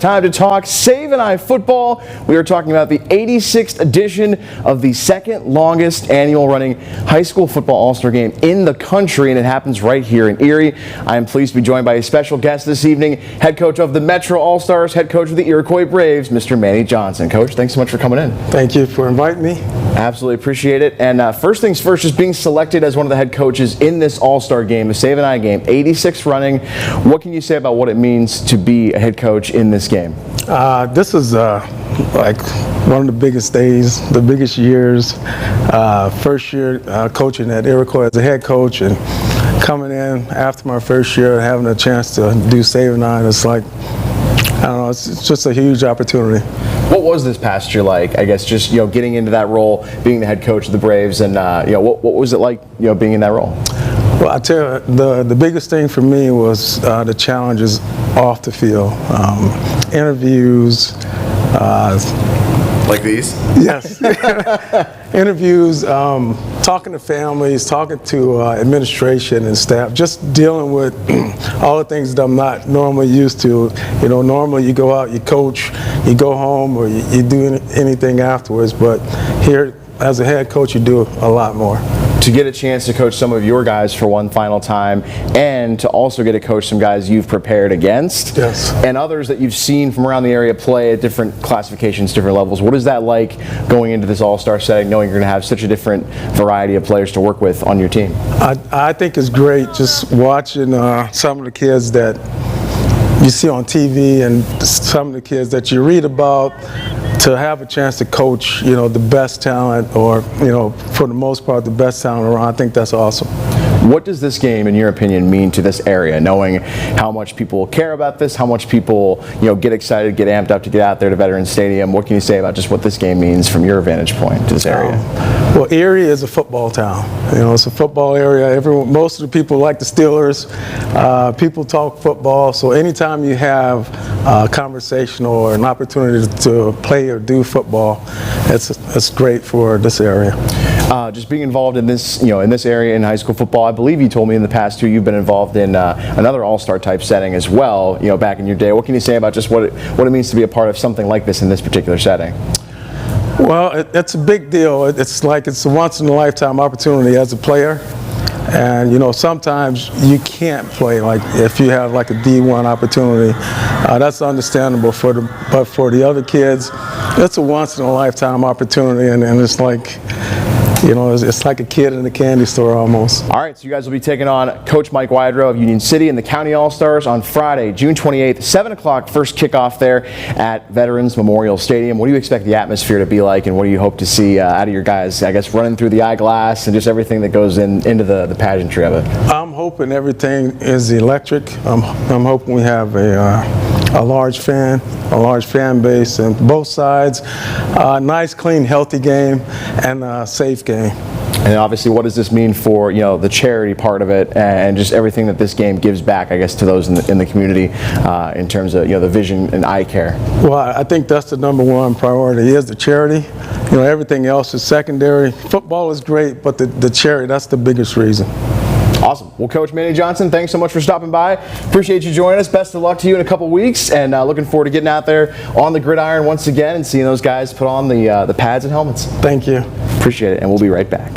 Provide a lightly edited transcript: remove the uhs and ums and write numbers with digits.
time to talk Save and I football. We are talking about the 86th edition of the second longest annual running high school football all-star game in the country, and it happens right here in Erie. I am pleased to be joined by a special guest this evening, head coach of the Metro All-Stars, head coach of the Iroquois Braves, Mr. Manny Johnson. Coach, thanks so much for coming in. Thank you for inviting me. Absolutely appreciate it. And first things first, just being selected as one of the head coaches in this all-star game, the Save and I game, 86 running. What can you say about what it means to be a head coach in this game? This is like one of the biggest days, the biggest years. First year coaching at Iroquois as a head coach, and coming in after my first year, having a chance to do Save and I, it's like, I don't know, it's just a huge opportunity. What was this past year like? I guess just getting into that role, being the head coach of the Braves, and what was it like being in that role? Well, I tell you, the biggest thing for me was the challenges off the field, interviews. Like these? Yes. Interviews, talking to families, talking to administration and staff, just dealing with all the things that I'm not normally used to. Normally you go out, you coach, you go home, or you do anything afterwards, but here as a head coach you do a lot more. To get a chance to coach some of your guys for one final time, and to also get to coach some guys you've prepared against, yes, and others that you've seen from around the area play at different classifications, different levels. What is that like going into this all-star setting, knowing you're going to have such a different variety of players to work with on your team? I think it's great just watching some of the kids that you see on TV and some of the kids that you read about, to have a chance to coach, the best talent, or, for the most part, the best talent around. I think that's awesome. What does this game, in your opinion, mean to this area, knowing how much people care about this, how much people, get excited, get amped up to get out there to Veterans Stadium? What can you say about just what this game means from your vantage point to this area? Well, Erie is a football town. It's a football area. Most of the people like the Steelers. People talk football, so anytime you have a conversation or an opportunity to play or do football, it's great for this area. Just being involved in this, in this area in high school football, I believe you told me in the past too, you've been involved in another all-star type setting as well, back in your day. What can you say about just what it means to be a part of something like this in this particular setting? Well, it's a big deal. It's a once-in-a-lifetime opportunity as a player. And sometimes you can't play, like if you have like a D1 opportunity. That's understandable, but for the other kids, it's a once-in-a-lifetime opportunity, and it's like, it's like a kid in a candy store almost. All right, so you guys will be taking on Coach Mike Wydrow of Union City and the County All-Stars on Friday, June 28th, 7 o'clock, first kickoff there at Veterans Memorial Stadium. What do you expect the atmosphere to be like, and what do you hope to see out of your guys, I guess, running through the eyeglass and just everything that goes into the pageantry of it? I'm hoping everything is electric. I'm hoping we have a large fan base on both sides, nice, clean, healthy game, and a safe game. And obviously, what does this mean for the charity part of it, and just everything that this game gives back, I guess, to those in the community in terms of the vision and eye care? Well, I think that's the #1 priority, is the charity. Everything else is secondary. Football is great, but the charity, that's the biggest reason. Awesome. Well, Coach Manny Johnson, thanks so much for stopping by. Appreciate you joining us. Best of luck to you in a couple weeks, and looking forward to getting out there on the gridiron once again and seeing those guys put on the pads and helmets. Thank you. Appreciate it, and we'll be right back.